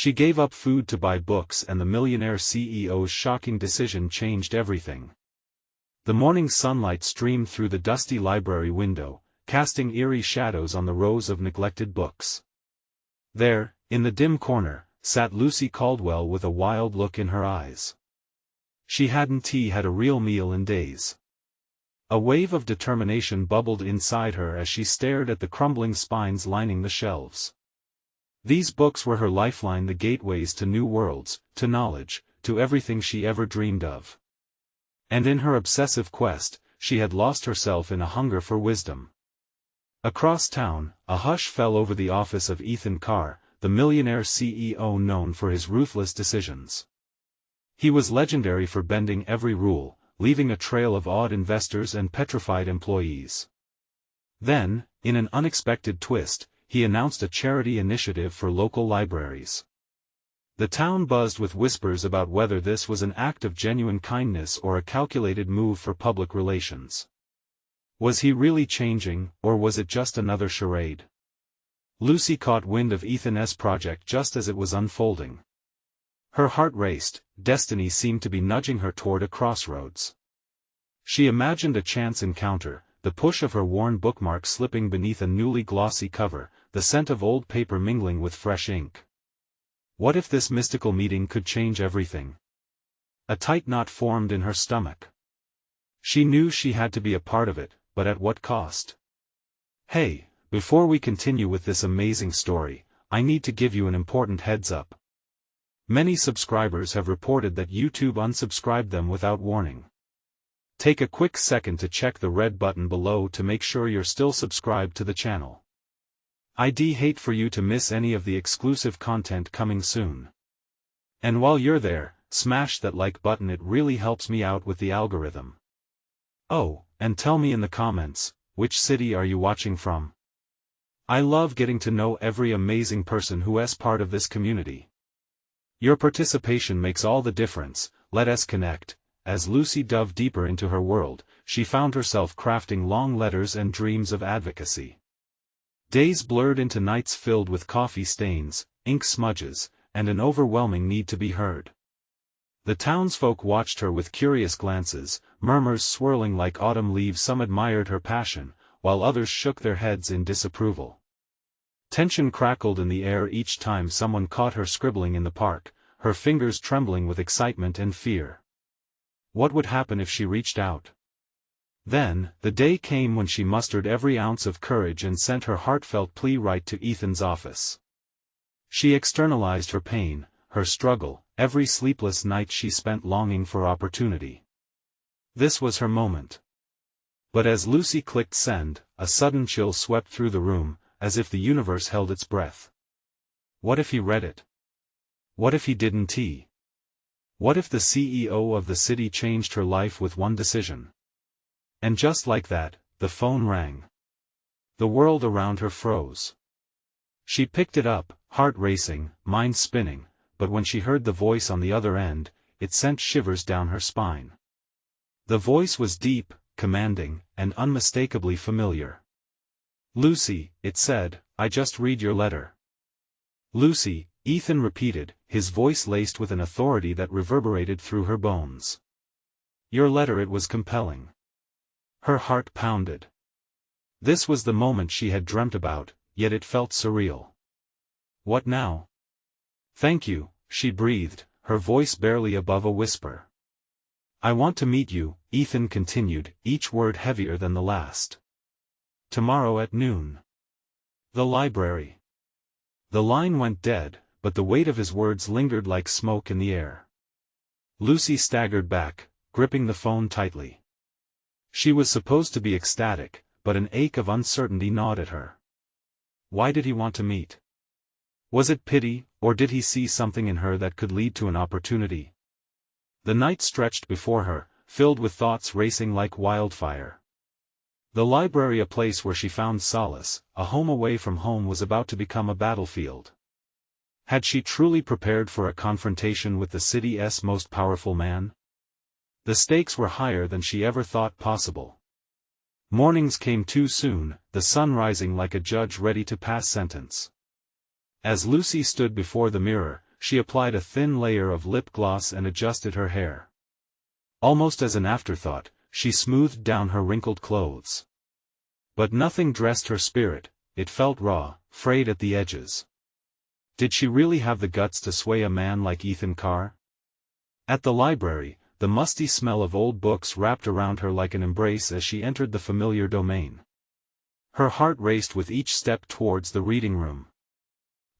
She gave up food to buy books, and the millionaire CEO's shocking decision changed everything. The morning sunlight streamed through the dusty library window, casting eerie shadows on the rows of neglected books. There, in the dim corner, sat Lucy Caldwell with a wild look in her eyes. She hadn't had a real meal in days. A wave of determination bubbled inside her as she stared at the crumbling spines lining the shelves. These books were her lifeline, the gateways to new worlds, to knowledge, to everything she ever dreamed of. And in her obsessive quest, she had lost herself in a hunger for wisdom. Across town, a hush fell over the office of Ethan Carr, the millionaire CEO known for his ruthless decisions. He was legendary for bending every rule, leaving a trail of awed investors and petrified employees. Then, in an unexpected twist, he announced a charity initiative for local libraries. The town buzzed with whispers about whether this was an act of genuine kindness or a calculated move for public relations. Was he really changing, or was it just another charade? Lucy caught wind of Ethan's project just as it was unfolding. Her heart raced, destiny seemed to be nudging her toward a crossroads. She imagined a chance encounter, the push of her worn bookmark slipping beneath a newly glossy cover, the scent of old paper mingling with fresh ink. What if this mystical meeting could change everything? A tight knot formed in her stomach. She knew she had to be a part of it, but at what cost? Hey, before we continue with this amazing story, I need to give you an important heads up. Many subscribers have reported that YouTube unsubscribed them without warning. Take a quick second to check the red button below to make sure you're still subscribed to the channel. I'd hate for you to miss any of the exclusive content coming soon. And while you're there, smash that like button, it really helps me out with the algorithm. Oh, and tell me in the comments, which city are you watching from? I love getting to know every amazing person who is part of this community. Your participation makes all the difference. Let us connect. As Lucy dove deeper into her world, she found herself crafting long letters and dreams of advocacy. Days blurred into nights filled with coffee stains, ink smudges, and an overwhelming need to be heard. The townsfolk watched her with curious glances, murmurs swirling like autumn leaves. Some admired her passion, while others shook their heads in disapproval. Tension crackled in the air each time someone caught her scribbling in the park, her fingers trembling with excitement and fear. What would happen if she reached out? Then, the day came when she mustered every ounce of courage and sent her heartfelt plea right to Ethan's office. She externalized her pain, her struggle, every sleepless night she spent longing for opportunity. This was her moment. But as Lucy clicked send, a sudden chill swept through the room, as if the universe held its breath. What if he read it? What if he didn't? What if the CEO of the city changed her life with one decision? And just like that, the phone rang. The world around her froze. She picked it up, heart racing, mind spinning, but when she heard the voice on the other end, it sent shivers down her spine. The voice was deep, commanding, and unmistakably familiar. "Lucy," it said, "I just read your letter." "Lucy," Ethan repeated, his voice laced with an authority that reverberated through her bones. "Your letter." It was compelling. Her heart pounded. This was the moment she had dreamt about, yet it felt surreal. "What now?" "Thank you," she breathed, her voice barely above a whisper. "I want to meet you," Ethan continued, each word heavier than the last. "Tomorrow at noon. The library." The line went dead, but the weight of his words lingered like smoke in the air. Lucy staggered back, gripping the phone tightly. She was supposed to be ecstatic, but an ache of uncertainty gnawed at her. Why did he want to meet? Was it pity, or did he see something in her that could lead to an opportunity? The night stretched before her, filled with thoughts racing like wildfire. The library, a place where she found solace, a home away from home, was about to become a battlefield. Had she truly prepared for a confrontation with the city's most powerful man? The stakes were higher than she ever thought possible. Mornings came too soon, the sun rising like a judge ready to pass sentence. As Lucy stood before the mirror, she applied a thin layer of lip gloss and adjusted her hair. Almost as an afterthought, she smoothed down her wrinkled clothes. But nothing dressed her spirit, it felt raw, frayed at the edges. Did she really have the guts to sway a man like Ethan Carr? At the library, the musty smell of old books wrapped around her like an embrace as she entered the familiar domain. Her heart raced with each step towards the reading room.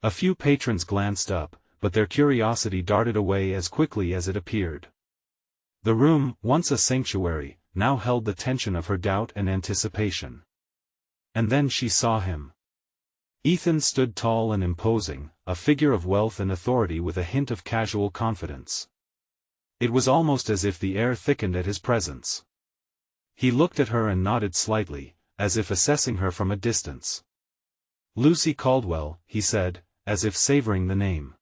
A few patrons glanced up, but their curiosity darted away as quickly as it appeared. The room, once a sanctuary, now held the tension of her doubt and anticipation. And then she saw him. Ethan stood tall and imposing, a figure of wealth and authority with a hint of casual confidence. It was almost as if the air thickened at his presence. He looked at her and nodded slightly, as if assessing her from a distance. "Lucy Caldwell," he said, as if savoring the name.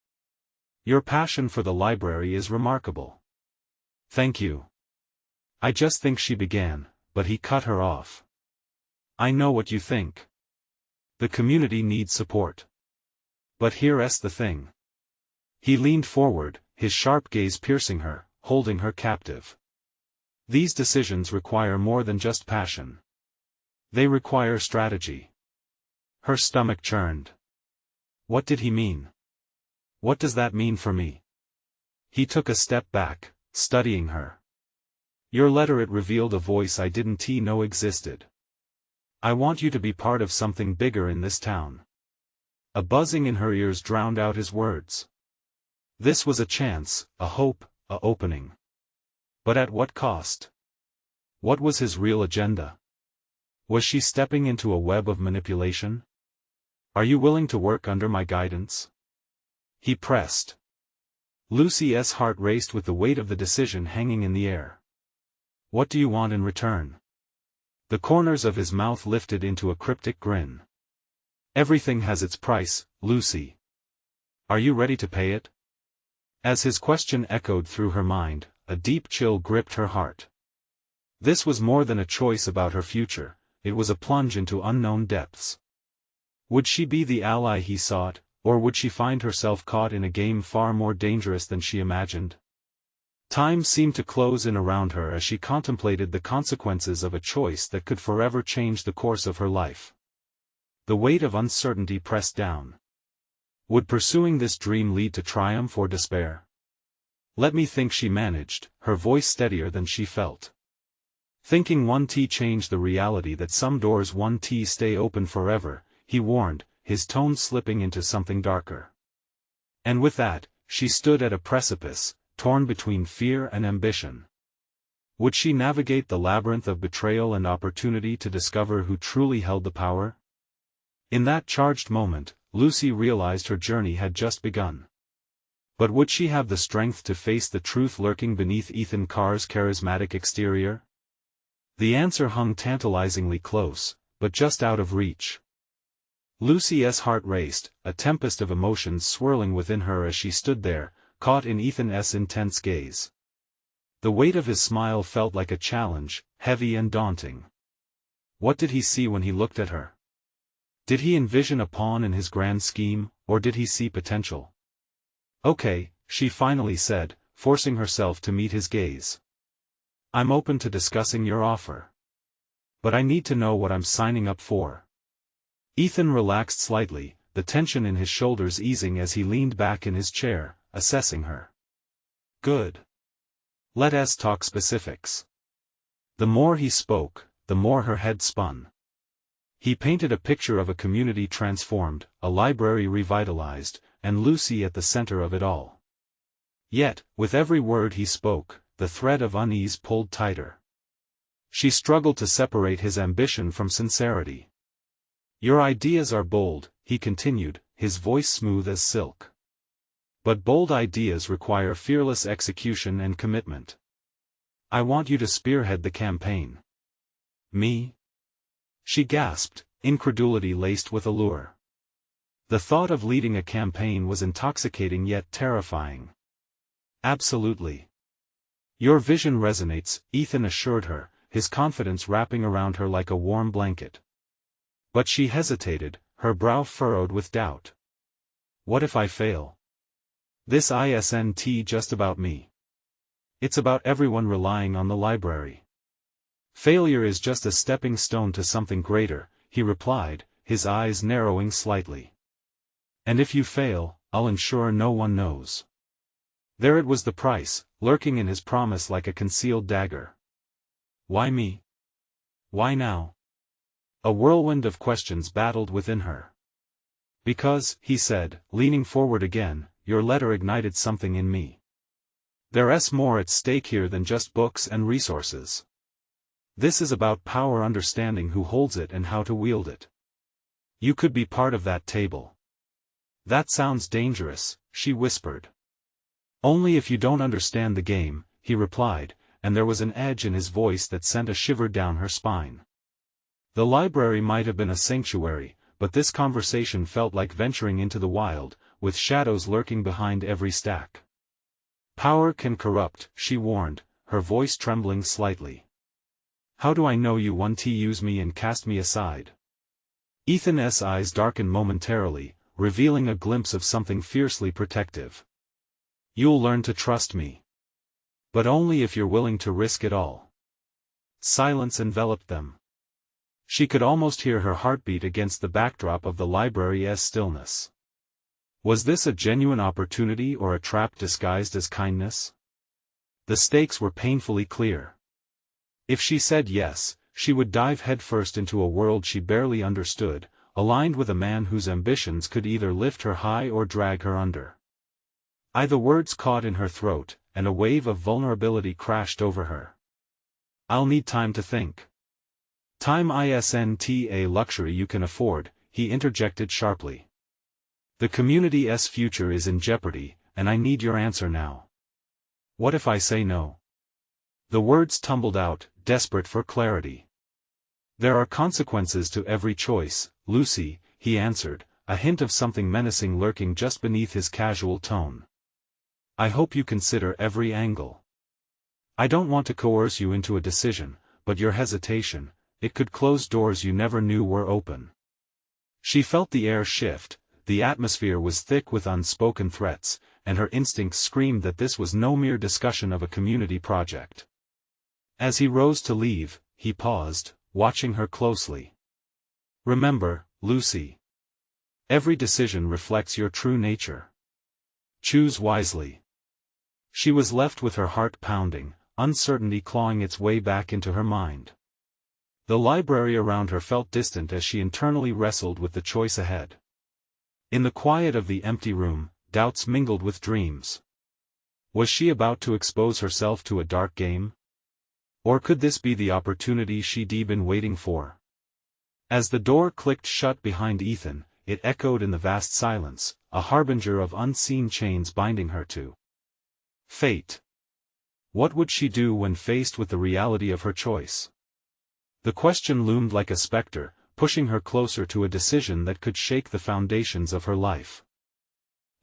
"Your passion for the library is remarkable." "Thank you." "I just think," she began, but he cut her off. "I know what you think. The community needs support. But here's the thing." He leaned forward, his sharp gaze piercing her, holding her captive. "These decisions require more than just passion. They require strategy." Her stomach churned. What did he mean? What does that mean for me? He took a step back, studying her. "Your letter, it revealed a voice I didn't know existed. I want you to be part of something bigger in this town." A buzzing in her ears drowned out his words. This was a chance, a hope, a opening. But at what cost? What was his real agenda? Was she stepping into a web of manipulation? "Are you willing to work under my guidance?" He pressed. Lucy's heart raced with the weight of the decision hanging in the air. "What do you want in return?" The corners of his mouth lifted into a cryptic grin. "Everything has its price, Lucy. Are you ready to pay it?" As his question echoed through her mind, a deep chill gripped her heart. This was more than a choice about her future, it was a plunge into unknown depths. Would she be the ally he sought, or would she find herself caught in a game far more dangerous than she imagined? Time seemed to close in around her as she contemplated the consequences of a choice that could forever change the course of her life. The weight of uncertainty pressed down. Would pursuing this dream lead to triumph or despair? "Let me think," she managed, her voice steadier than she felt. "Thinking won't change the reality that some doors won't stay open forever," he warned, his tone slipping into something darker. And with that, she stood at a precipice, torn between fear and ambition. Would she navigate the labyrinth of betrayal and opportunity to discover who truly held the power? In that charged moment, Lucy realized her journey had just begun. But would she have the strength to face the truth lurking beneath Ethan Carr's charismatic exterior? The answer hung tantalizingly close, but just out of reach. Lucy's heart raced, a tempest of emotions swirling within her as she stood there, caught in Ethan's intense gaze. The weight of his smile felt like a challenge, heavy and daunting. What did he see when he looked at her? Did he envision a pawn in his grand scheme, or did he see potential? "Okay," she finally said, forcing herself to meet his gaze. "I'm open to discussing your offer. But I need to know what I'm signing up for." Ethan relaxed slightly, the tension in his shoulders easing as he leaned back in his chair, assessing her. "Good. Let's talk specifics." The more he spoke, the more her head spun. He painted a picture of a community transformed, a library revitalized, and Lucy at the center of it all. Yet, with every word he spoke, the thread of unease pulled tighter. She struggled to separate his ambition from sincerity. "Your ideas are bold," he continued, his voice smooth as silk. "But bold ideas require fearless execution and commitment. I want you to spearhead the campaign." "Me?" She gasped, incredulity laced with allure. The thought of leading a campaign was intoxicating yet terrifying. "Absolutely. Your vision resonates," Ethan assured her, his confidence wrapping around her like a warm blanket. But she hesitated, her brow furrowed with doubt. "What if I fail?" This isn't just about me. It's about everyone relying on the library. Failure is just a stepping stone to something greater, he replied, his eyes narrowing slightly. And if you fail, I'll ensure no one knows. There it was, the price, lurking in his promise like a concealed dagger. Why me? Why now? A whirlwind of questions battled within her. Because, he said, leaning forward again, your letter ignited something in me. There's more at stake here than just books and resources. This is about power, understanding who holds it and how to wield it. You could be part of that table. That sounds dangerous, she whispered. Only if you don't understand the game, he replied, and there was an edge in his voice that sent a shiver down her spine. The library might have been a sanctuary, but this conversation felt like venturing into the wild, with shadows lurking behind every stack. Power can corrupt, she warned, her voice trembling slightly. How do I know you want to use me and cast me aside? Ethan's eyes darkened momentarily, revealing a glimpse of something fiercely protective. You'll learn to trust me. But only if you're willing to risk it all. Silence enveloped them. She could almost hear her heartbeat against the backdrop of the library's stillness. Was this a genuine opportunity or a trap disguised as kindness? The stakes were painfully clear. If she said yes, she would dive headfirst into a world she barely understood, aligned with a man whose ambitions could either lift her high or drag her under. The words caught in her throat, and a wave of vulnerability crashed over her. I'll need time to think. Time isn't a luxury you can afford, he interjected sharply. The community's future is in jeopardy, and I need your answer now. What if I say no? The words tumbled out, desperate for clarity. There are consequences to every choice, Lucy, he answered, a hint of something menacing lurking just beneath his casual tone. I hope you consider every angle. I don't want to coerce you into a decision, but your hesitation, it could close doors you never knew were open. She felt the air shift, the atmosphere was thick with unspoken threats, and her instincts screamed that this was no mere discussion of a community project. As he rose to leave, he paused, watching her closely. Remember, Lucy. Every decision reflects your true nature. Choose wisely. She was left with her heart pounding, uncertainty clawing its way back into her mind. The library around her felt distant as she internally wrestled with the choice ahead. In the quiet of the empty room, doubts mingled with dreams. Was she about to expose herself to a dark game? Or could this be the opportunity she'd been waiting for? As the door clicked shut behind Ethan, it echoed in the vast silence, a harbinger of unseen chains binding her to fate. What would she do when faced with the reality of her choice? The question loomed like a specter, pushing her closer to a decision that could shake the foundations of her life.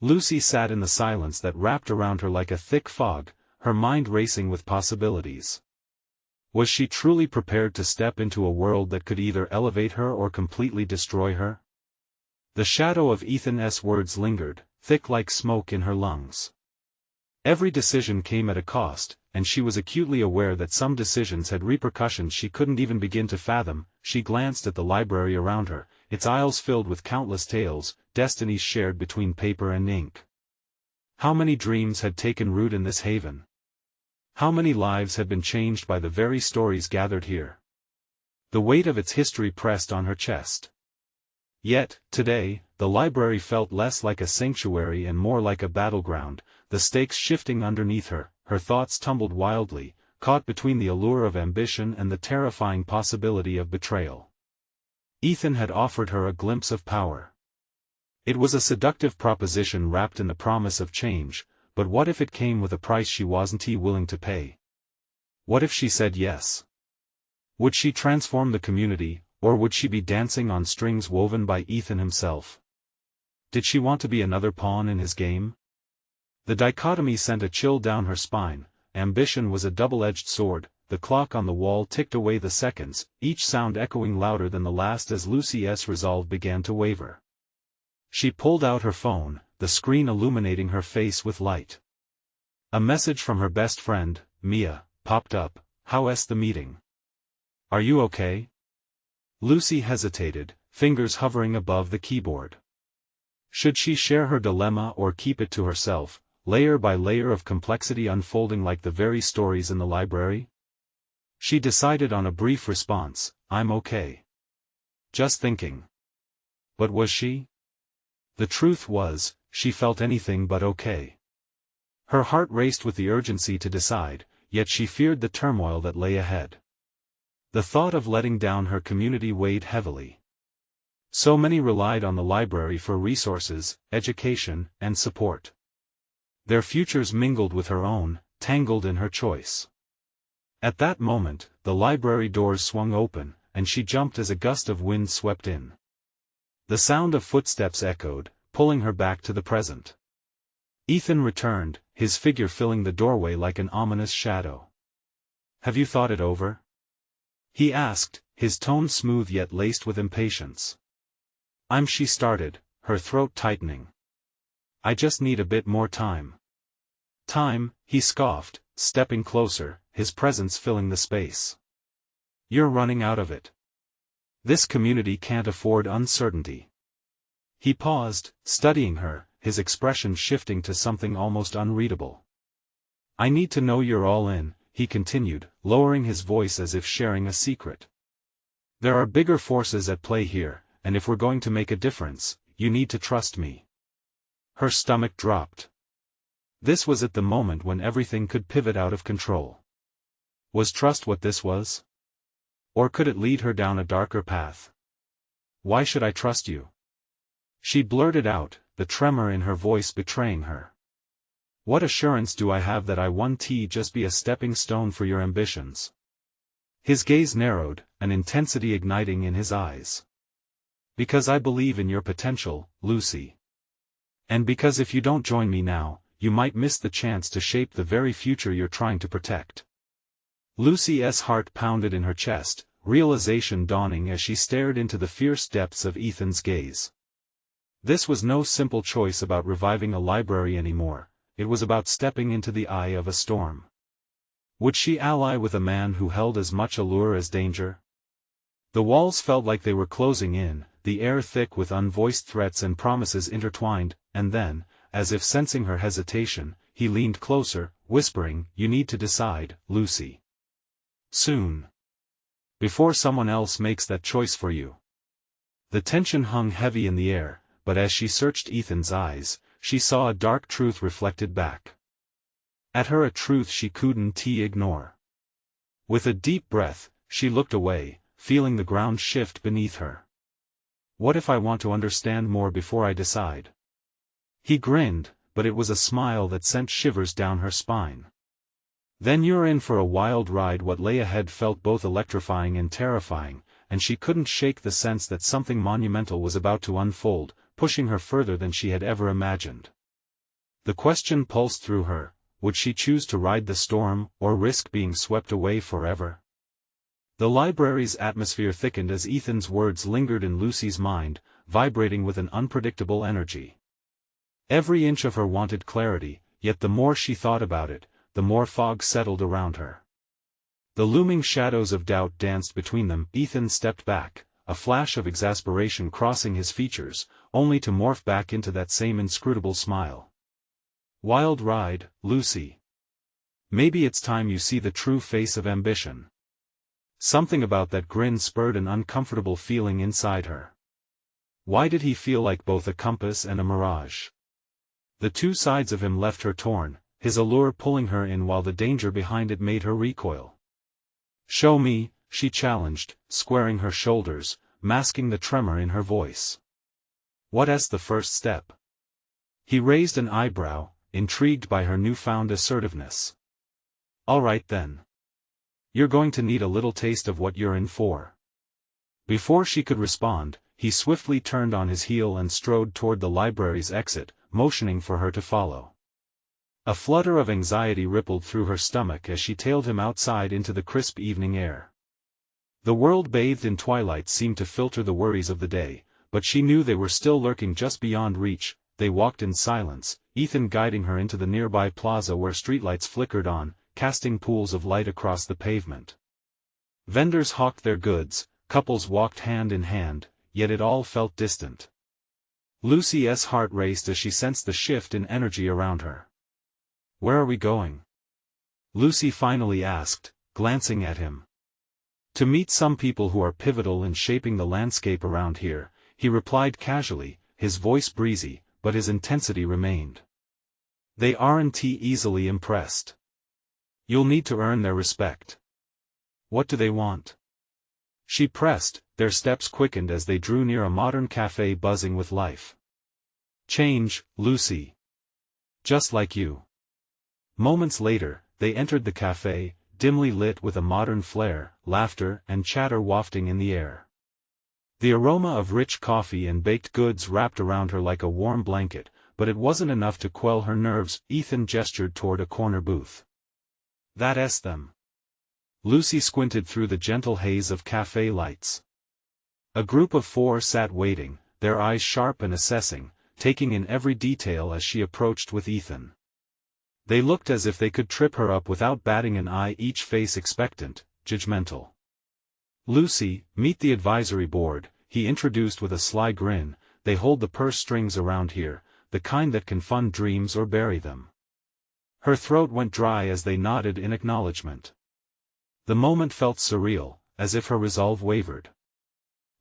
Lucy sat in the silence that wrapped around her like a thick fog, her mind racing with possibilities. Was she truly prepared to step into a world that could either elevate her or completely destroy her? The shadow of Ethan's words lingered, thick like smoke in her lungs. Every decision came at a cost, and she was acutely aware that some decisions had repercussions she couldn't even begin to fathom. She glanced at the library around her, its aisles filled with countless tales, destinies shared between paper and ink. How many dreams had taken root in this haven? How many lives had been changed by the very stories gathered here? The weight of its history pressed on her chest. Yet, today, the library felt less like a sanctuary and more like a battleground, the stakes shifting underneath her. Her thoughts tumbled wildly, caught between the allure of ambition and the terrifying possibility of betrayal. Ethan had offered her a glimpse of power. It was a seductive proposition wrapped in the promise of change, but what if it came with a price she wasn't willing to pay? What if she said yes? Would she transform the community, or would she be dancing on strings woven by Ethan himself? Did she want to be another pawn in his game? The dichotomy sent a chill down her spine. Ambition was a double-edged sword. The clock on the wall ticked away the seconds, each sound echoing louder than the last as Lucy's resolve began to waver. She pulled out her phone, the screen illuminating her face with light. A message from her best friend, Mia, popped up. "How's the meeting? Are you okay?" Lucy hesitated, fingers hovering above the keyboard. Should she share her dilemma or keep it to herself, layer by layer of complexity unfolding like the very stories in the library? She decided on a brief response, "I'm okay. Just thinking." But was she? The truth was, she felt anything but okay. Her heart raced with the urgency to decide, yet she feared the turmoil that lay ahead. The thought of letting down her community weighed heavily. So many relied on the library for resources, education, and support. Their futures mingled with her own, tangled in her choice. At that moment, the library doors swung open, and she jumped as a gust of wind swept in. The sound of footsteps echoed, pulling her back to the present. Ethan returned, his figure filling the doorway like an ominous shadow. "Have you thought it over?" he asked, his tone smooth yet laced with impatience. She started, her throat tightening. "I just need a bit more time." "Time," he scoffed, stepping closer, his presence filling the space. "You're running out of it. This community can't afford uncertainty." He paused, studying her, his expression shifting to something almost unreadable. "I need to know you're all in," he continued, lowering his voice as if sharing a secret. "There are bigger forces at play here, and if we're going to make a difference, you need to trust me." Her stomach dropped. This was at the moment when everything could pivot out of control. Was trust what this was? Or could it lead her down a darker path? "Why should I trust you?" she blurted out, the tremor in her voice betraying her. "What assurance do I have that I won't just be a stepping stone for your ambitions?" His gaze narrowed, an intensity igniting in his eyes. "Because I believe in your potential, Lucy. And because if you don't join me now, you might miss the chance to shape the very future you're trying to protect." Lucy's heart pounded in her chest, realization dawning as she stared into the fierce depths of Ethan's gaze. This was no simple choice about reviving a library anymore, it was about stepping into the eye of a storm. Would she ally with a man who held as much allure as danger? The walls felt like they were closing in, the air thick with unvoiced threats and promises intertwined, and then, as if sensing her hesitation, he leaned closer, whispering, "You need to decide, Lucy. Soon. Before someone else makes that choice for you." The tension hung heavy in the air, but as she searched Ethan's eyes, she saw a dark truth reflected back at her, a truth she couldn't ignore. With a deep breath, she looked away, feeling the ground shift beneath her. "What if I want to understand more before I decide?" He grinned, but it was a smile that sent shivers down her spine. "Then you're in for a wild ride." What lay ahead felt both electrifying and terrifying, and she couldn't shake the sense that something monumental was about to unfold, pushing her further than she had ever imagined. The question pulsed through her, would she choose to ride the storm, or risk being swept away forever? The library's atmosphere thickened as Ethan's words lingered in Lucy's mind, vibrating with an unpredictable energy. Every inch of her wanted clarity, yet the more she thought about it, the more fog settled around her. The looming shadows of doubt danced between them. Ethan stepped back, a flash of exasperation crossing his features, only to morph back into that same inscrutable smile. "Wild ride, Lucy. Maybe it's time you see the true face of ambition." Something about that grin spurred an uncomfortable feeling inside her. Why did he feel like both a compass and a mirage? The two sides of him left her torn, his allure pulling her in while the danger behind it made her recoil. "Show me," she challenged, squaring her shoulders, masking the tremor in her voice. "What's the first step?" He raised an eyebrow, intrigued by her newfound assertiveness. "All right then. You're going to need a little taste of what you're in for." Before she could respond, he swiftly turned on his heel and strode toward the library's exit, motioning for her to follow. A flutter of anxiety rippled through her stomach as she tailed him outside into the crisp evening air. The world bathed in twilight seemed to filter the worries of the day, but she knew they were still lurking just beyond reach. They walked in silence, Ethan guiding her into the nearby plaza where streetlights flickered on, casting pools of light across the pavement. Vendors hawked their goods, couples walked hand in hand, yet it all felt distant. Lucy's heart raced as she sensed the shift in energy around her. "Where are we going?" Lucy finally asked, glancing at him. "To meet some people who are pivotal in shaping the landscape around here," he replied casually, his voice breezy, but his intensity remained. "They aren't easily impressed. You'll need to earn their respect." "What do they want?" she pressed, their steps quickened as they drew near a modern cafe buzzing with life. "Change, Lucy. Just like you." Moments later, they entered the cafe, dimly lit with a modern flair, laughter and chatter wafting in the air. The aroma of rich coffee and baked goods wrapped around her like a warm blanket, but it wasn't enough to quell her nerves. Ethan gestured toward a corner booth. "That's them." Lucy squinted through the gentle haze of cafe lights. A group of 4 sat waiting, their eyes sharp and assessing, taking in every detail as she approached with Ethan. They looked as if they could trip her up without batting an eye, each face expectant, judgmental. "Lucy, meet the advisory board," he introduced with a sly grin. "They hold the purse strings around here, the kind that can fund dreams or bury them." Her throat went dry as they nodded in acknowledgement. The moment felt surreal, as if her resolve wavered.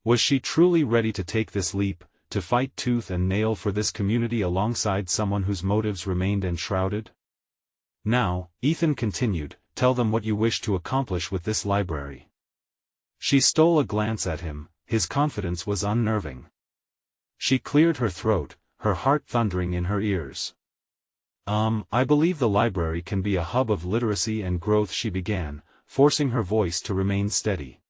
Was she truly ready to take this leap, to fight tooth and nail for this community alongside someone whose motives remained enshrouded? "Now," Ethan continued, "tell them what you wish to accomplish with this library." She stole a glance at him, his confidence was unnerving. She cleared her throat, her heart thundering in her ears. I believe the library can be a hub of literacy and growth," she began, forcing her voice to remain steady.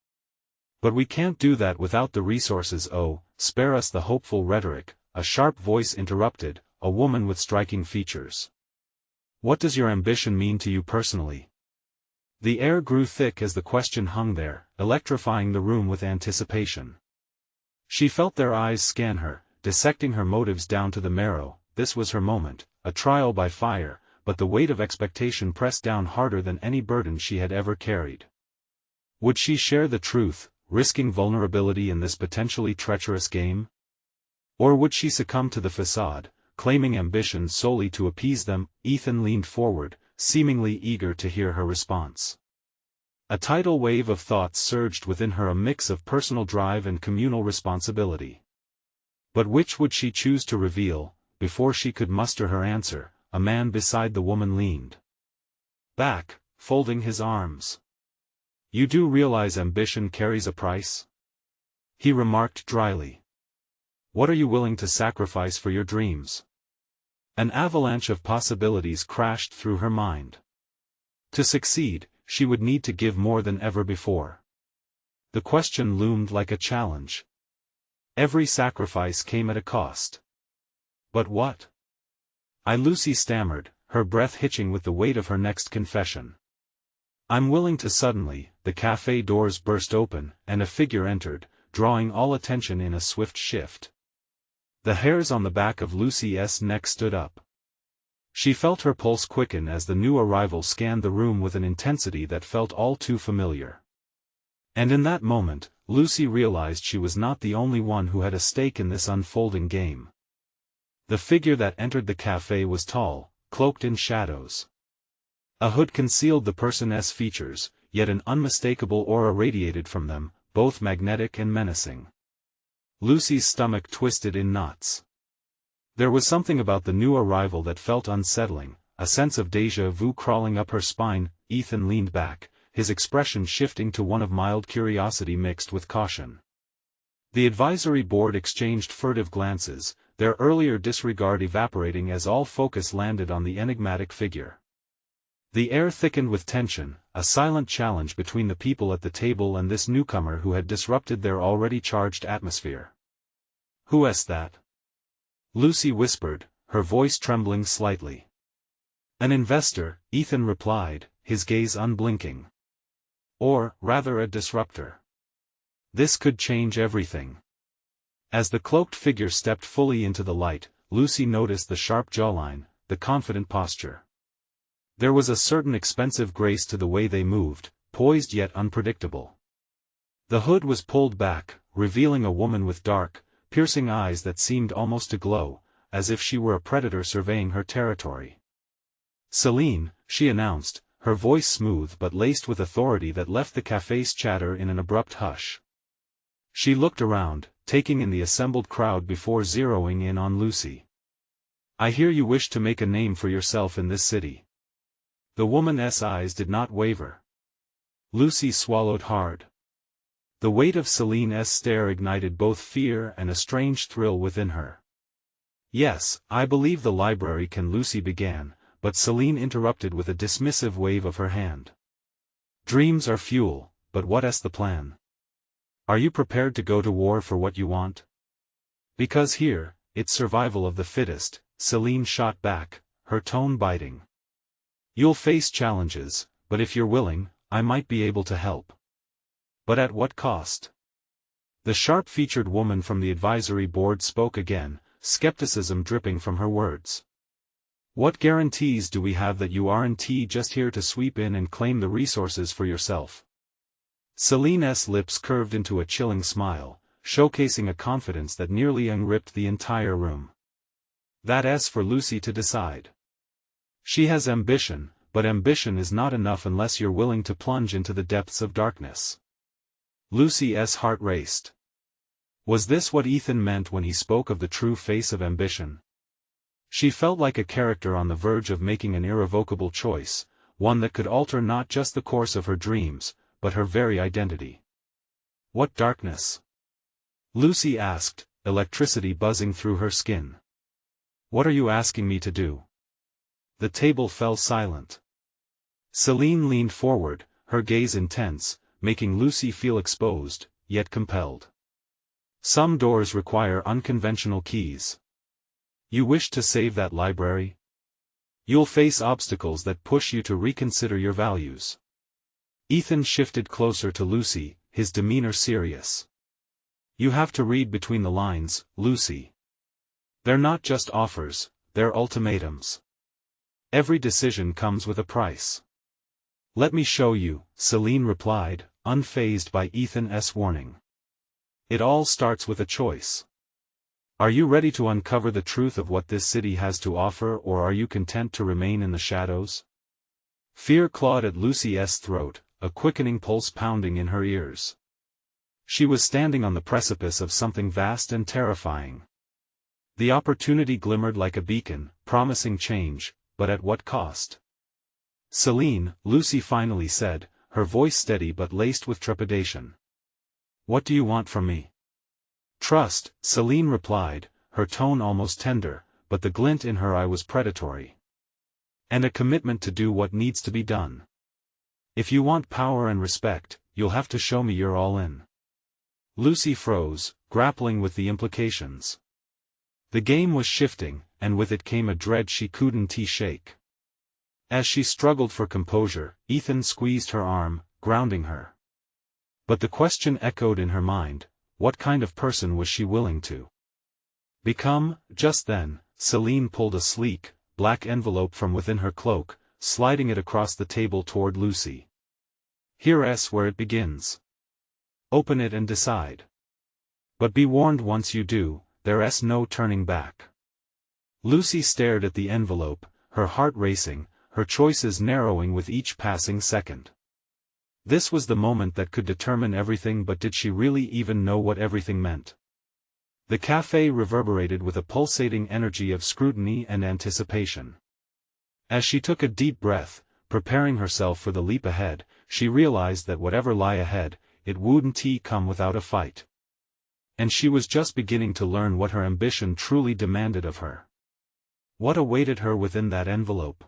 "But we can't do that without the resources." "Oh, spare us the hopeful rhetoric," a sharp voice interrupted, a woman with striking features. "What does your ambition mean to you personally?" The air grew thick as the question hung there, electrifying the room with anticipation. She felt their eyes scan her, dissecting her motives down to the marrow. This was her moment, a trial by fire, but the weight of expectation pressed down harder than any burden she had ever carried. Would she share the truth, risking vulnerability in this potentially treacherous game? Or would she succumb to the facade, claiming ambition solely to appease them? Ethan leaned forward, seemingly eager to hear her response. A tidal wave of thoughts surged within her, a mix of personal drive and communal responsibility. But which would she choose to reveal? Before she could muster her answer, a man beside the woman leaned back, folding his arms. "You do realize ambition carries a price?" he remarked dryly. "What are you willing to sacrifice for your dreams?" An avalanche of possibilities crashed through her mind. To succeed, she would need to give more than ever before. The question loomed like a challenge. Every sacrifice came at a cost. But what? Lucy stammered, her breath hitching with the weight of her next confession. "I'm willing to." Suddenly, the cafe doors burst open, and a figure entered, drawing all attention in a swift shift. The hairs on the back of Lucy's neck stood up. She felt her pulse quicken as the new arrival scanned the room with an intensity that felt all too familiar. And in that moment, Lucy realized she was not the only one who had a stake in this unfolding game. The figure that entered the cafe was tall, cloaked in shadows. A hood concealed the person's features, yet an unmistakable aura radiated from them, both magnetic and menacing. Lucy's stomach twisted in knots. There was something about the new arrival that felt unsettling, a sense of déjà vu crawling up her spine. Ethan leaned back, his expression shifting to one of mild curiosity mixed with caution. The advisory board exchanged furtive glances, their earlier disregard evaporating as all focus landed on the enigmatic figure. The air thickened with tension, a silent challenge between the people at the table and this newcomer who had disrupted their already charged atmosphere. "Who is that?" Lucy whispered, her voice trembling slightly. "An investor," Ethan replied, his gaze unblinking. "Or, rather, a disruptor. This could change everything." As the cloaked figure stepped fully into the light, Lucy noticed the sharp jawline, the confident posture. There was a certain expensive grace to the way they moved, poised yet unpredictable. The hood was pulled back, revealing a woman with dark, piercing eyes that seemed almost to glow, as if she were a predator surveying her territory. "Celine," she announced, her voice smooth but laced with authority that left the cafe's chatter in an abrupt hush. She looked around, taking in the assembled crowd before zeroing in on Lucy. "I hear you wish to make a name for yourself in this city." The woman's eyes did not waver. Lucy swallowed hard. The weight of Celine's stare ignited both fear and a strange thrill within her. "Yes, I believe the library can," Lucy began, but Celine interrupted with a dismissive wave of her hand. "Dreams are fuel, but what's the plan? Are you prepared to go to war for what you want? Because here, it's survival of the fittest," Celine shot back, her tone biting. "You'll face challenges, but if you're willing, I might be able to help." "But at what cost?" The sharp-featured woman from the advisory board spoke again, skepticism dripping from her words. "What guarantees do we have that you aren't just here to sweep in and claim the resources for yourself?" Celine's lips curved into a chilling smile, showcasing a confidence that nearly unripped the entire room. "That's for Lucy to decide. She has ambition, but ambition is not enough unless you're willing to plunge into the depths of darkness." Lucy's heart raced. Was this what Ethan meant when he spoke of the true face of ambition? She felt like a character on the verge of making an irrevocable choice, one that could alter not just the course of her dreams, but her very identity. "What darkness?" Lucy asked, electricity buzzing through her skin. "What are you asking me to do?" The table fell silent. Celine leaned forward, her gaze intense, making Lucy feel exposed, yet compelled. "Some doors require unconventional keys. You wish to save that library? You'll face obstacles that push you to reconsider your values." Ethan shifted closer to Lucy, his demeanor serious. "You have to read between the lines, Lucy. They're not just offers, they're ultimatums. Every decision comes with a price." "Let me show you," Celine replied, unfazed by Ethan's warning. "It all starts with a choice. Are you ready to uncover the truth of what this city has to offer, or are you content to remain in the shadows?" Fear clawed at Lucy's throat, a quickening pulse pounding in her ears. She was standing on the precipice of something vast and terrifying. The opportunity glimmered like a beacon, promising change, but at what cost? "Celine," Lucy finally said, her voice steady but laced with trepidation. "What do you want from me?" "Trust," Celine replied, her tone almost tender, but the glint in her eye was predatory. "And a commitment to do what needs to be done. If you want power and respect, you'll have to show me you're all in." Lucy froze, grappling with the implications. The game was shifting, and with it came a dread she couldn't shake. As she struggled for composure, Ethan squeezed her arm, grounding her. But the question echoed in her mind, what kind of person was she willing to become? Just then, Celine pulled a sleek, black envelope from within her cloak, sliding it across the table toward Lucy. "Here's where it begins. Open it and decide. But be warned, once you do, there's no turning back." Lucy stared at the envelope, her heart racing, her choices narrowing with each passing second. This was the moment that could determine everything, but did she really even know what everything meant? The cafe reverberated with a pulsating energy of scrutiny and anticipation. As she took a deep breath, preparing herself for the leap ahead, she realized that whatever lay ahead, it wouldn't come without a fight. And she was just beginning to learn what her ambition truly demanded of her. What awaited her within that envelope?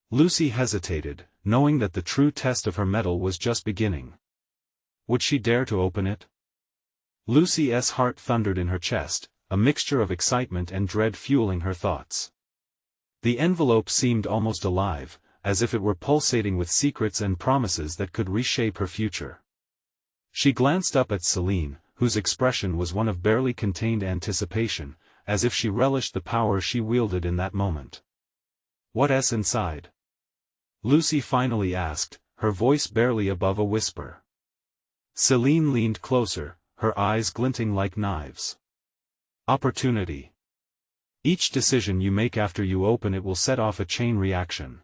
Lucy hesitated, knowing that the true test of her mettle was just beginning. Would she dare to open it? Lucy's heart thundered in her chest, a mixture of excitement and dread fueling her thoughts. The envelope seemed almost alive, as if it were pulsating with secrets and promises that could reshape her future. She glanced up at Celine, whose expression was one of barely contained anticipation, as if she relished the power she wielded in that moment. "What's inside?" Lucy finally asked, her voice barely above a whisper. Celine leaned closer, her eyes glinting like knives. "Opportunity. Each decision you make after you open it will set off a chain reaction.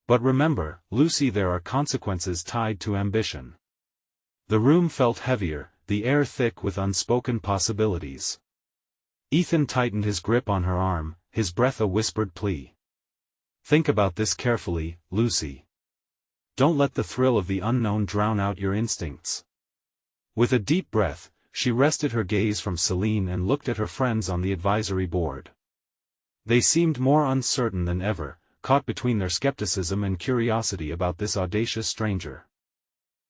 But remember, Lucy, there are consequences tied to ambition." The room felt heavier, the air thick with unspoken possibilities. Ethan tightened his grip on her arm, his breath a whispered plea. "Think about this carefully, Lucy. Don't let the thrill of the unknown drown out your instincts." With a deep breath, she rested her gaze from Celine and looked at her friends on the advisory board. They seemed more uncertain than ever, caught between their skepticism and curiosity about this audacious stranger.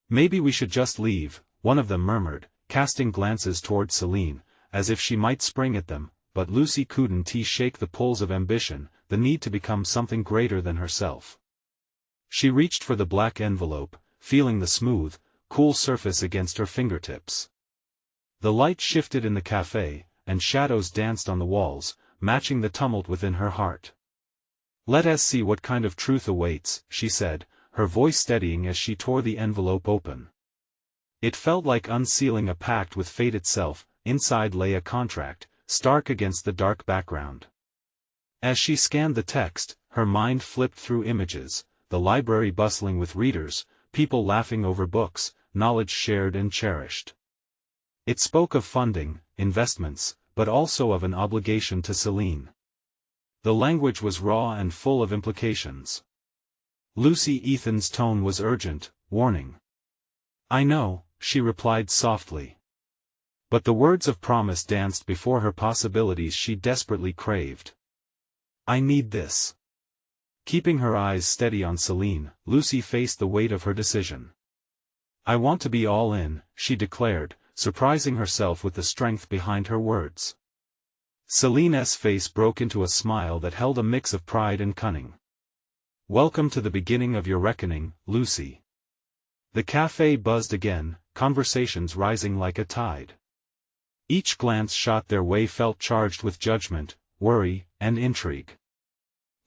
"Maybe we should just leave," one of them murmured, casting glances toward Celine, as if she might spring at them, but Lucy couldn't shake the pulls of ambition, the need to become something greater than herself. She reached for the black envelope, feeling the smooth, cool surface against her fingertips. The light shifted in the cafe, and shadows danced on the walls, matching the tumult within her heart. "Let us see what kind of truth awaits," she said, her voice steadying as she tore the envelope open. It felt like unsealing a pact with fate itself. Inside lay a contract, stark against the dark background. As she scanned the text, her mind flipped through images, the library bustling with readers, people laughing over books, knowledge shared and cherished. It spoke of funding, investments, but also of an obligation to Celine. The language was raw and full of implications. Lucy, Ethan's tone was urgent, warning. "I know," she replied softly. But the words of promise danced before her possibilities she desperately craved. "I need this." Keeping her eyes steady on Celine, Lucy faced the weight of her decision. "I want to be all in," she declared, surprising herself with the strength behind her words. Celine's face broke into a smile that held a mix of pride and cunning. "Welcome to the beginning of your reckoning, Lucy." The cafe buzzed again, conversations rising like a tide. Each glance shot their way felt charged with judgment, worry, and intrigue.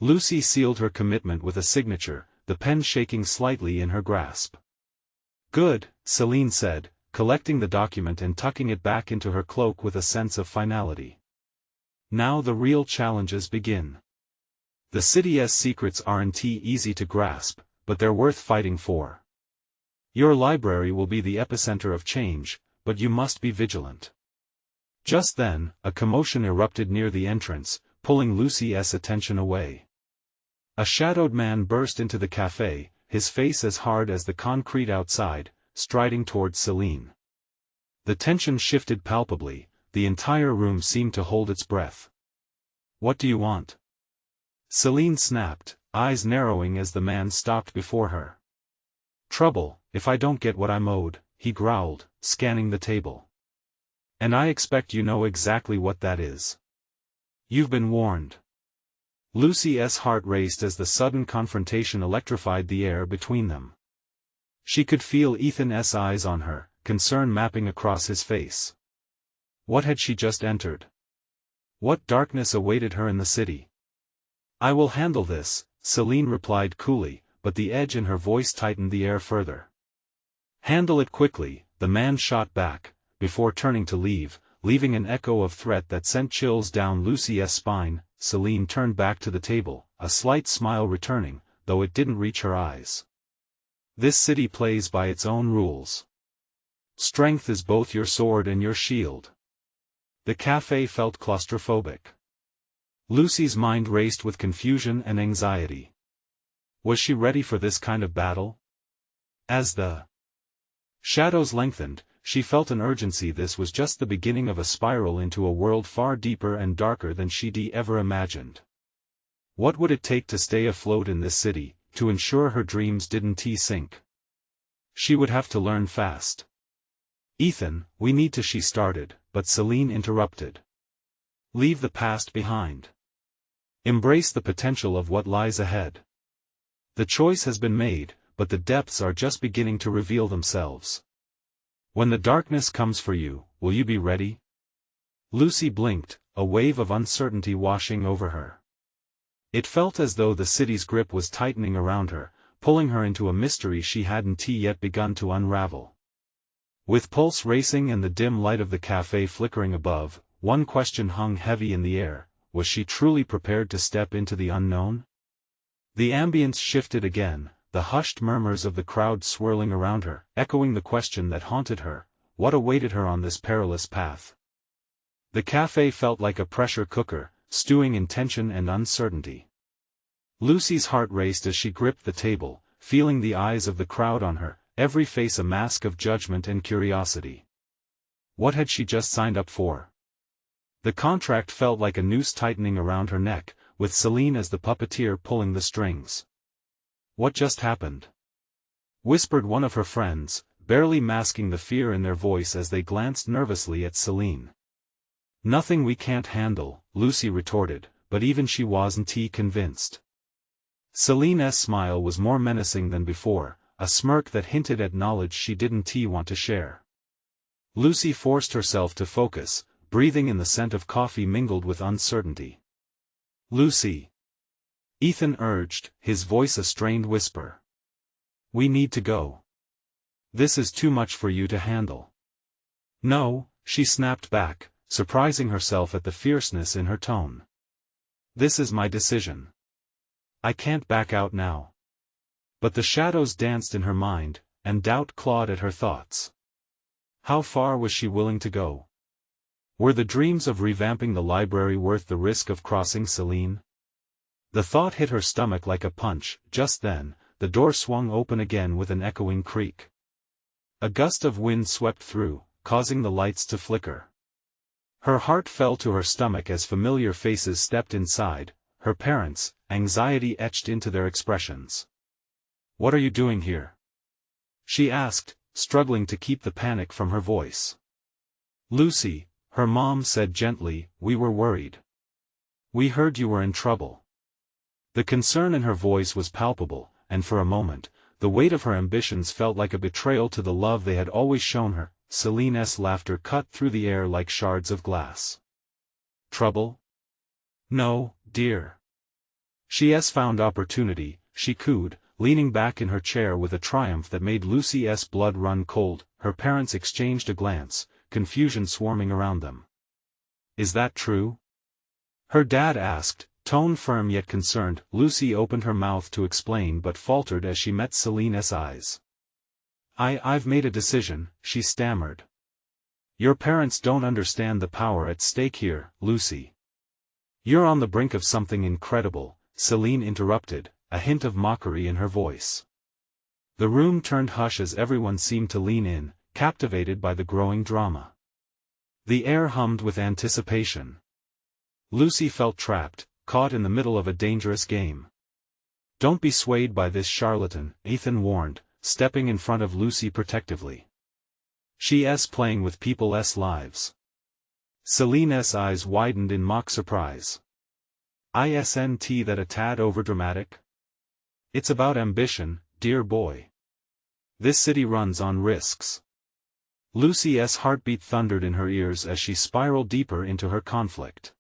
Lucy sealed her commitment with a signature, the pen shaking slightly in her grasp. "Good," Celine said, collecting the document and tucking it back into her cloak with a sense of finality. "Now the real challenges begin. The city's secrets aren't easy to grasp, but they're worth fighting for. Your library will be the epicenter of change, but you must be vigilant." Just then, a commotion erupted near the entrance, pulling Lucy's attention away. A shadowed man burst into the cafe, his face as hard as the concrete outside, striding towards Celine. The tension shifted palpably, the entire room seemed to hold its breath. "What do you want?" Celine snapped, eyes narrowing as the man stopped before her. "Trouble, if I don't get what I'm owed," he growled, scanning the table. "And I expect you know exactly what that is. You've been warned." Lucy's heart raced as the sudden confrontation electrified the air between them. She could feel Ethan's eyes on her, concern mapping across his face. What had she just entered? What darkness awaited her in the city? "I will handle this," Celine replied coolly, but the edge in her voice tightened the air further. "Handle it quickly," the man shot back, before turning to leave, leaving an echo of threat that sent chills down Lucy's spine. Celine turned back to the table, a slight smile returning, though it didn't reach her eyes. "This city plays by its own rules. Strength is both your sword and your shield." The cafe felt claustrophobic. Lucy's mind raced with confusion and anxiety. Was she ready for this kind of battle? As the shadows lengthened, she felt an urgency. This was just the beginning of a spiral into a world far deeper and darker than she'd ever imagined. What would it take to stay afloat in this city, to ensure her dreams didn't sink? She would have to learn fast. "Ethan, we need to," she started, but Celine interrupted. "Leave the past behind. Embrace the potential of what lies ahead. The choice has been made, but the depths are just beginning to reveal themselves." When the darkness comes for you, will you be ready? Lucy blinked, a wave of uncertainty washing over her. It felt as though the city's grip was tightening around her, pulling her into a mystery she hadn't yet begun to unravel. With pulse racing and the dim light of the cafe flickering above, one question hung heavy in the air: was she truly prepared to step into the unknown? The ambience shifted again, the hushed murmurs of the crowd swirling around her, echoing the question that haunted her: what awaited her on this perilous path? The cafe felt like a pressure cooker, stewing in tension and uncertainty. Lucy's heart raced as she gripped the table, feeling the eyes of the crowd on her, every face a mask of judgment and curiosity. What had she just signed up for? The contract felt like a noose tightening around her neck, with Celine as the puppeteer pulling the strings. What just happened? Whispered one of her friends, barely masking the fear in their voice as they glanced nervously at Celine. Nothing we can't handle, Lucy retorted, but even she wasn't convinced. Celine's smile was more menacing than before, a smirk that hinted at knowledge she didn't want to share. Lucy forced herself to focus, breathing in the scent of coffee mingled with uncertainty. Lucy. Ethan urged, his voice a strained whisper. We need to go. This is too much for you to handle. No, she snapped back, surprising herself at the fierceness in her tone. This is my decision. I can't back out now. But the shadows danced in her mind, and doubt clawed at her thoughts. How far was she willing to go? Were the dreams of revamping the library worth the risk of crossing Celine? The thought hit her stomach like a punch. Just then, the door swung open again with an echoing creak. A gust of wind swept through, causing the lights to flicker. Her heart fell to her stomach as familiar faces stepped inside, her parents, anxiety etched into their expressions. What are you doing here? She asked, struggling to keep the panic from her voice. Lucy, her mom said gently, we were worried. We heard you were in trouble. The concern in her voice was palpable, and for a moment, the weight of her ambitions felt like a betrayal to the love they had always shown her. Celine's laughter cut through the air like shards of glass. Trouble? No, dear. She's found opportunity, she cooed, leaning back in her chair with a triumph that made Lucy's blood run cold. Her parents exchanged a glance, confusion swarming around them. Is that true? Her dad asked, tone firm yet concerned. Lucy opened her mouth to explain but faltered as she met Celine's eyes. I've made a decision, she stammered. Your parents don't understand the power at stake here, Lucy. You're on the brink of something incredible, Celine interrupted, a hint of mockery in her voice. The room turned hush as everyone seemed to lean in, captivated by the growing drama. The air hummed with anticipation. Lucy felt trapped, caught in the middle of a dangerous game. Don't be swayed by this charlatan, Ethan warned, stepping in front of Lucy protectively. She's playing with people's lives. Celine's eyes widened in mock surprise. Isn't that a tad overdramatic? It's about ambition, dear boy. This city runs on risks. Lucy's heartbeat thundered in her ears as she spiraled deeper into her conflict.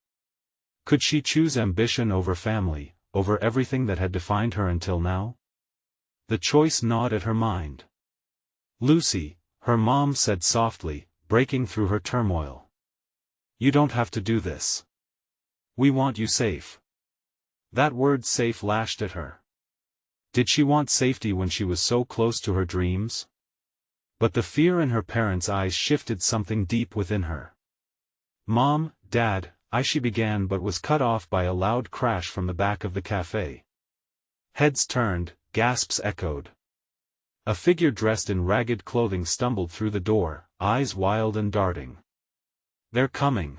Could she choose ambition over family, over everything that had defined her until now? The choice gnawed at her mind. Lucy, her mom said softly, breaking through her turmoil. You don't have to do this. We want you safe. That word safe lashed at her. Did she want safety when she was so close to her dreams? But the fear in her parents' eyes shifted something deep within her. Mom, Dad, she began but was cut off by a loud crash from the back of the cafe. Heads turned, gasps echoed. A figure dressed in ragged clothing stumbled through the door, eyes wild and darting. They're coming.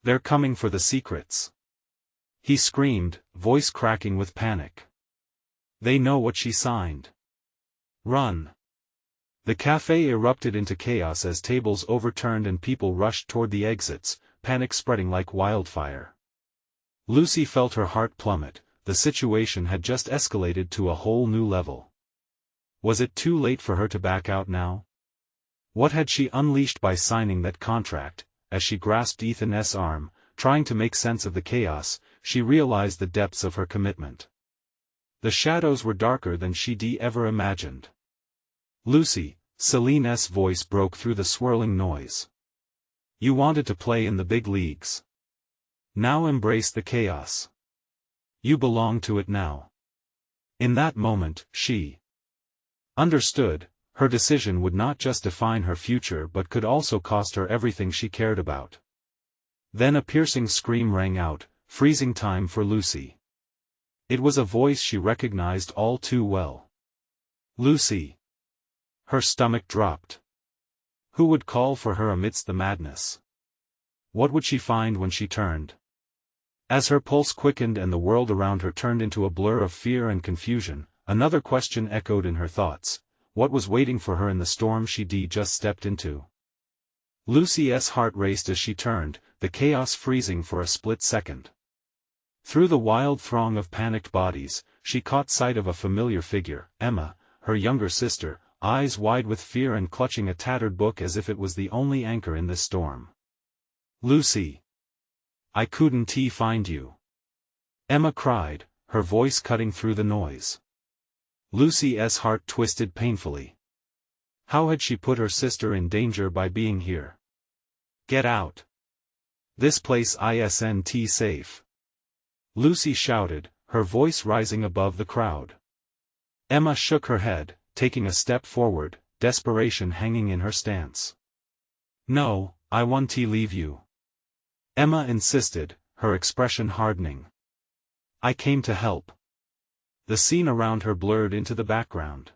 They're coming for the secrets. He screamed, voice cracking with panic. They know what she signed. Run. The cafe erupted into chaos as tables overturned and people rushed toward the exits, panic spreading like wildfire. Lucy felt her heart plummet. The situation had just escalated to a whole new level. Was it too late for her to back out now? What had she unleashed by signing that contract? As she grasped Ethan's arm, trying to make sense of the chaos, she realized the depths of her commitment. The shadows were darker than she'd ever imagined. Lucy, Celine's voice broke through the swirling noise. You wanted to play in the big leagues. Now embrace the chaos. You belong to it now. In that moment, she understood, her decision would not just define her future but could also cost her everything she cared about. Then a piercing scream rang out, freezing time for Lucy. It was a voice she recognized all too well. Lucy. Her stomach dropped. Who would call for her amidst the madness? What would she find when she turned? As her pulse quickened and the world around her turned into a blur of fear and confusion, another question echoed in her thoughts. What was waiting for her in the storm she'd just stepped into? Lucy's heart raced as she turned, the chaos freezing for a split second. Through the wild throng of panicked bodies, she caught sight of a familiar figure, Emma, her younger sister, eyes wide with fear and clutching a tattered book as if it was the only anchor in this storm. Lucy. I couldn't find you. Emma cried, her voice cutting through the noise. Lucy's heart twisted painfully. How had she put her sister in danger by being here? Get out. This place isn't safe. Lucy shouted, her voice rising above the crowd. Emma shook her head, taking a step forward, desperation hanging in her stance. No, I want to leave you. Emma insisted, her expression hardening. I came to help. The scene around her blurred into the background.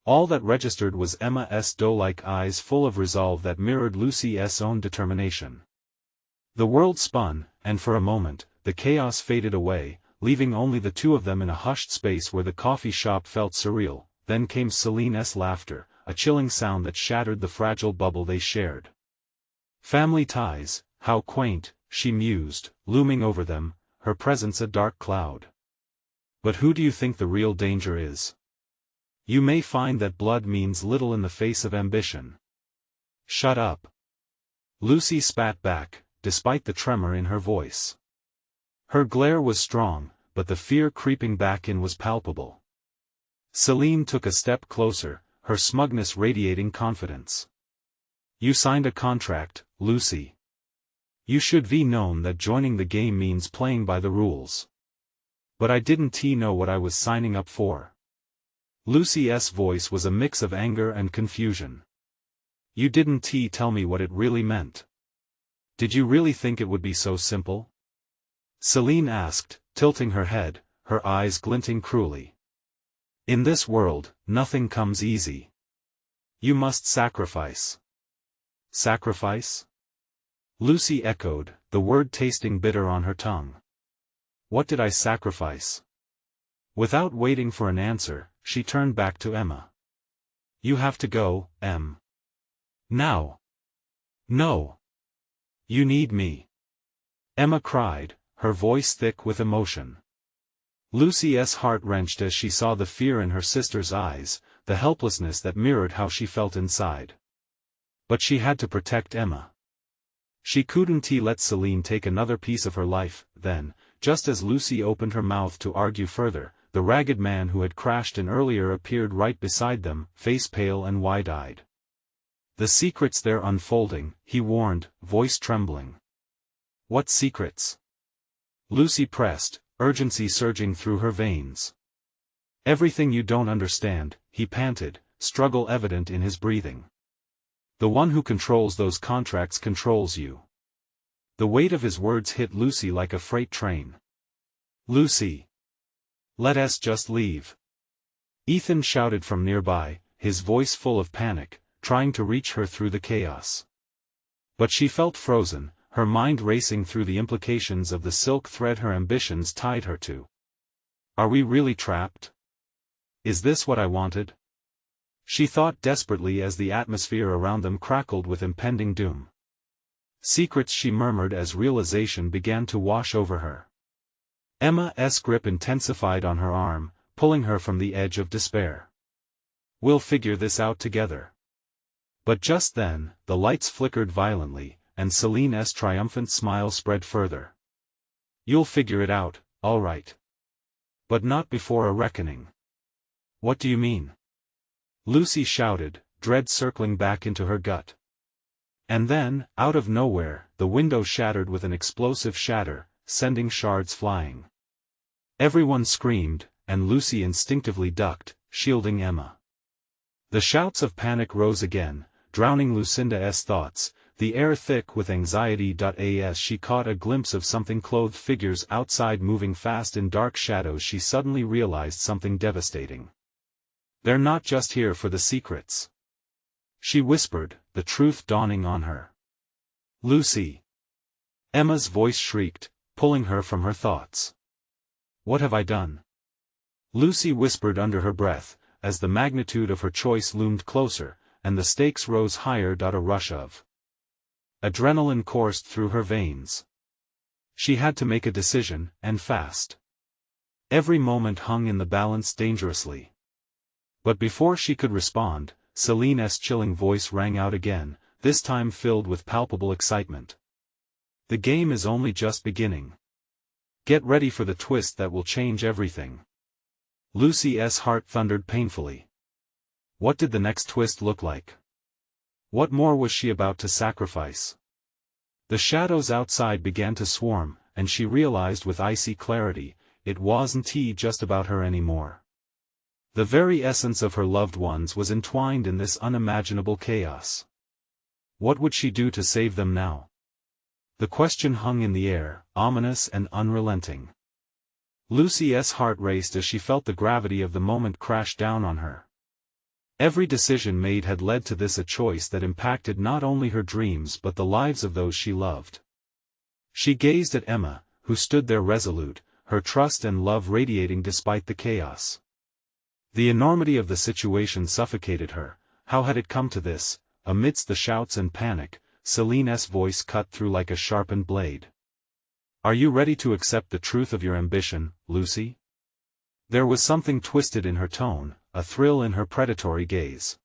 All that registered was Emma's doe-like eyes full of resolve that mirrored Lucy's own determination. The world spun, and for a moment, the chaos faded away, leaving only the two of them in a hushed space where the coffee shop felt surreal. Then came Celine's laughter, a chilling sound that shattered the fragile bubble they shared. Family ties, how quaint, she mused, looming over them, her presence a dark cloud. But who do you think the real danger is? You may find that blood means little in the face of ambition. Shut up. Lucy spat back, despite the tremor in her voice. Her glare was strong, but the fear creeping back in was palpable. Celine took a step closer, her smugness radiating confidence. You signed a contract, Lucy. You should be known that joining the game means playing by the rules. But I didn't know what I was signing up for. Lucy's voice was a mix of anger and confusion. You didn't tell me what it really meant. Did you really think it would be so simple? Celine asked, tilting her head, her eyes glinting cruelly. In this world, nothing comes easy. You must sacrifice. Sacrifice? Lucy echoed, the word tasting bitter on her tongue. What did I sacrifice? Without waiting for an answer, she turned back to Emma. You have to go, Em. Now. No. You need me. Emma cried, her voice thick with emotion. Lucy's heart wrenched as she saw the fear in her sister's eyes, the helplessness that mirrored how she felt inside. But she had to protect Emma. She couldn't let Celine take another piece of her life. Then, just as Lucy opened her mouth to argue further, the ragged man who had crashed in earlier appeared right beside them, face pale and wide-eyed. The secrets they're unfolding, he warned, voice trembling. What secrets? Lucy pressed, urgency surging through her veins. Everything you don't understand, he panted, struggle evident in his breathing. The one who controls those contracts controls you. The weight of his words hit Lucy like a freight train. Lucy. Let us just leave. Ethan shouted from nearby, his voice full of panic, trying to reach her through the chaos. But she felt frozen, her mind racing through the implications of the silk thread her ambitions tied her to. Are we really trapped? Is this what I wanted? She thought desperately as the atmosphere around them crackled with impending doom. Secrets, she murmured as realization began to wash over her. Emma's grip intensified on her arm, pulling her from the edge of despair. We'll figure this out together. But just then, the lights flickered violently, and Celine's triumphant smile spread further. "You'll figure it out, all right. But not before a reckoning." "What do you mean?" Lucy shouted, dread circling back into her gut. And then, out of nowhere, the window shattered with an explosive shatter, sending shards flying. Everyone screamed, and Lucy instinctively ducked, shielding Emma. The shouts of panic rose again, drowning Lucinda's thoughts, the air thick with anxiety. As she caught a glimpse of something clothed figures outside moving fast in dark shadows, she suddenly realized something devastating. "They're not just here for the secrets," she whispered, the truth dawning on her. "Lucy!" Emma's voice shrieked, pulling her from her thoughts. "What have I done?" Lucy whispered under her breath, as the magnitude of her choice loomed closer, and the stakes rose higher. A rush of adrenaline coursed through her veins. She had to make a decision, and fast. Every moment hung in the balance dangerously. But before she could respond, Celine's chilling voice rang out again, this time filled with palpable excitement. "The game is only just beginning. Get ready for the twist that will change everything." Lucy's heart thundered painfully. What did the next twist look like? What more was she about to sacrifice? The shadows outside began to swarm, and she realized with icy clarity, it wasn't just about her anymore. The very essence of her loved ones was entwined in this unimaginable chaos. What would she do to save them now? The question hung in the air, ominous and unrelenting. Lucy's heart raced as she felt the gravity of the moment crash down on her. Every decision made had led to this, a choice that impacted not only her dreams but the lives of those she loved. She gazed at Emma, who stood there resolute, her trust and love radiating despite the chaos. The enormity of the situation suffocated her. How had it come to this? Amidst the shouts and panic, Celine's voice cut through like a sharpened blade. "Are you ready to accept the truth of your ambition, Lucy?" There was something twisted in her tone, a thrill in her predatory gaze.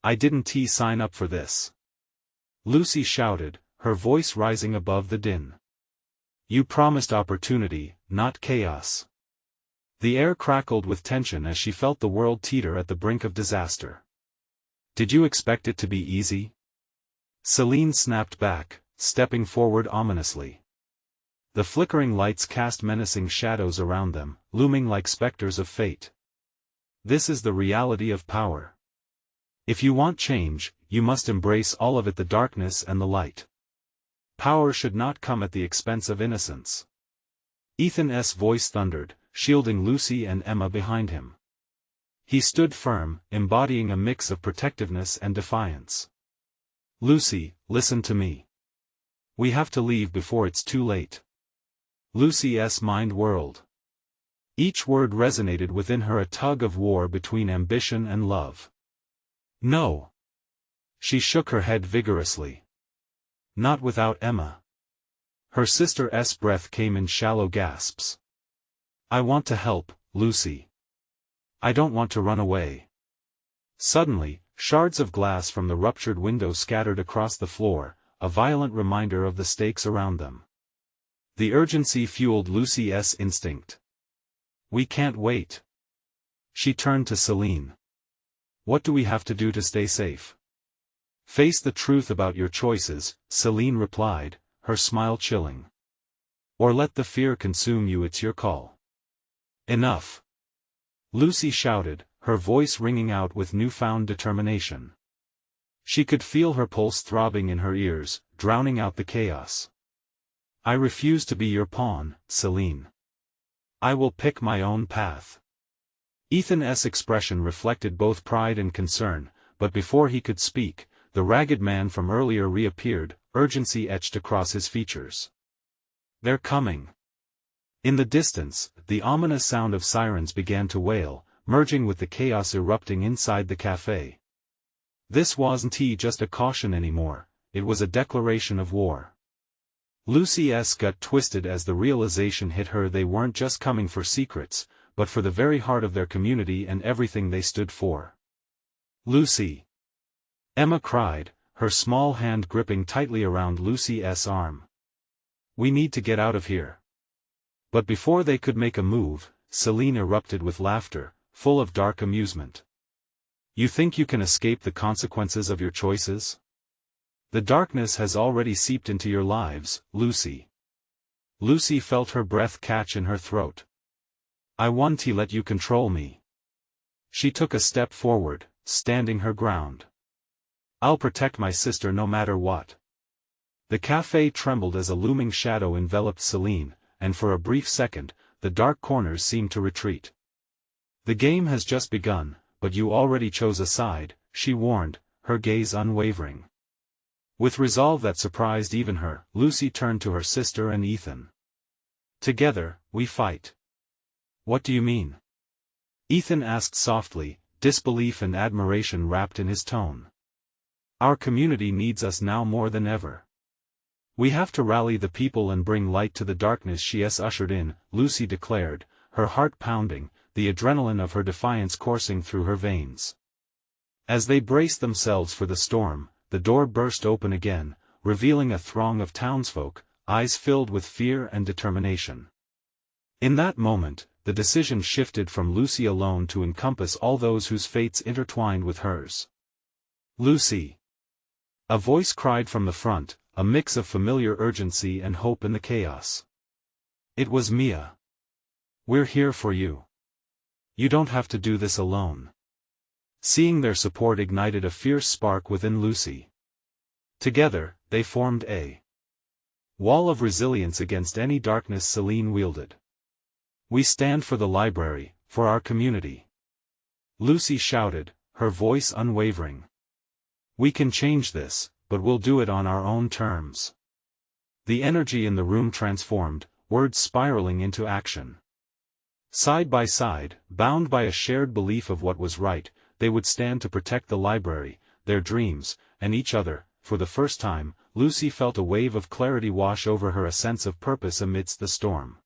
"I didn't sign up for this," Lucy shouted, her voice rising above the din. "You promised opportunity, not chaos." The air crackled with tension as she felt the world teeter at the brink of disaster. "Did you expect it to be easy?" Celine snapped back, stepping forward ominously. The flickering lights cast menacing shadows around them, looming like specters of fate. "This is the reality of power. If you want change, you must embrace all of it, the darkness and the light. Power should not come at the expense of innocence." Ethan's voice thundered, shielding Lucy and Emma behind him. He stood firm, embodying a mix of protectiveness and defiance. "Lucy, listen to me. We have to leave before it's too late." Lucy's mind whirled. Each word resonated within her, a tug of war between ambition and love. "No." She shook her head vigorously. "Not without Emma." Her sister's breath came in shallow gasps. "I want to help, Lucy. I don't want to run away." Suddenly, shards of glass from the ruptured window scattered across the floor, a violent reminder of the stakes around them. The urgency fueled Lucy's instinct. "We can't wait." She turned to Celine. "What do we have to do to stay safe?" "Face the truth about your choices," Celine replied, her smile chilling. "Or let the fear consume you, it's your call." "Enough!" Lucy shouted, her voice ringing out with newfound determination. She could feel her pulse throbbing in her ears, drowning out the chaos. "I refuse to be your pawn, Celine. I will pick my own path." Ethan's expression reflected both pride and concern, but before he could speak, the ragged man from earlier reappeared, urgency etched across his features. "They're coming." In the distance, the ominous sound of sirens began to wail, merging with the chaos erupting inside the cafe. This wasn't just a caution anymore, it was a declaration of war. Lucy's gut twisted as the realization hit her, they weren't just coming for secrets, but for the very heart of their community and everything they stood for. "Lucy!" Emma cried, her small hand gripping tightly around Lucy's arm. "We need to get out of here." But before they could make a move, Celine erupted with laughter, full of dark amusement. "You think you can escape the consequences of your choices? The darkness has already seeped into your lives, Lucy." Lucy felt her breath catch in her throat. "I won't let you control me." She took a step forward, standing her ground. "I'll protect my sister no matter what." The cafe trembled as a looming shadow enveloped Celine, and for a brief second, the dark corners seemed to retreat. "The game has just begun, but you already chose a side," she warned, her gaze unwavering. With resolve that surprised even her, Lucy turned to her sister and Ethan. "Together, we fight." "What do you mean?" Ethan asked softly, disbelief and admiration wrapped in his tone. "Our community needs us now more than ever. We have to rally the people and bring light to the darkness she has ushered in," Lucy declared, her heart pounding, the adrenaline of her defiance coursing through her veins. As they braced themselves for the storm, the door burst open again, revealing a throng of townsfolk, eyes filled with fear and determination. In that moment, the decision shifted from Lucy alone to encompass all those whose fates intertwined with hers. "Lucy!" A voice cried from the front, a mix of familiar urgency and hope in the chaos. It was Mia. "We're here for you. You don't have to do this alone." Seeing their support ignited a fierce spark within Lucy. Together, they formed a wall of resilience against any darkness Celine wielded. "We stand for the library, for our community," Lucy shouted, her voice unwavering. "We can change this, but we'll do it on our own terms." The energy in the room transformed, words spiraling into action. Side by side, bound by a shared belief of what was right, they would stand to protect the library, their dreams, and each other. For the first time, Lucy felt a wave of clarity wash over her, a sense of purpose amidst the storm.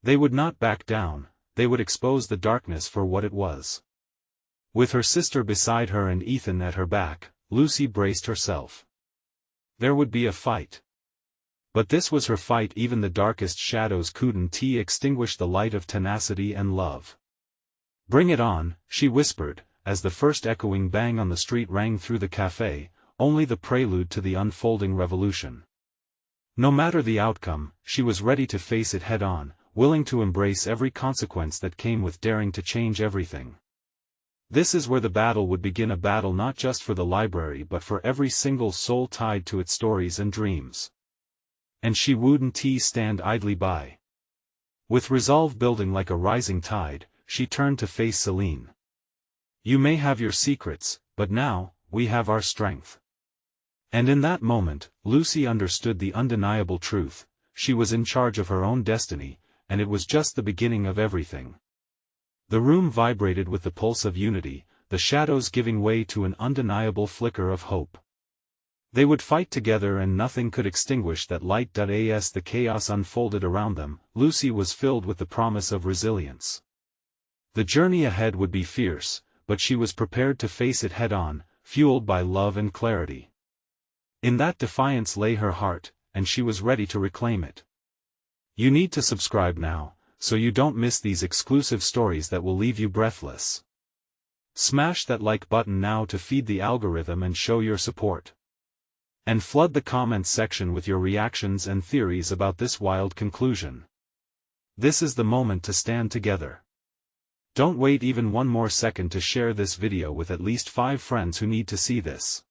They would not back down, they would expose the darkness for what it was. With her sister beside her and Ethan at her back, Lucy braced herself. There would be a fight. But this was her fight. Even the darkest shadows couldn't extinguish the light of tenacity and love. "Bring it on," she whispered, as the first echoing bang on the street rang through the cafe, only the prelude to the unfolding revolution. No matter the outcome, she was ready to face it head-on, willing to embrace every consequence that came with daring to change everything. This is where the battle would begin, a battle not just for the library but for every single soul tied to its stories and dreams. And she wouldn't stand idly by. With resolve building like a rising tide, she turned to face Celine. "You may have your secrets, but now, we have our strength." And in that moment, Lucy understood the undeniable truth: she was in charge of her own destiny, and it was just the beginning of everything. The room vibrated with the pulse of unity, the shadows giving way to an undeniable flicker of hope. They would fight together and nothing could extinguish that light. As the chaos unfolded around them, Lucy was filled with the promise of resilience. The journey ahead would be fierce, but she was prepared to face it head-on, fueled by love and clarity. In that defiance lay her heart, and she was ready to reclaim it. You need to subscribe now, so you don't miss these exclusive stories that will leave you breathless. Smash that like button now to feed the algorithm and show your support. And flood the comments section with your reactions and theories about this wild conclusion. This is the moment to stand together. Don't wait even one more second to share this video with at least 5 friends who need to see this.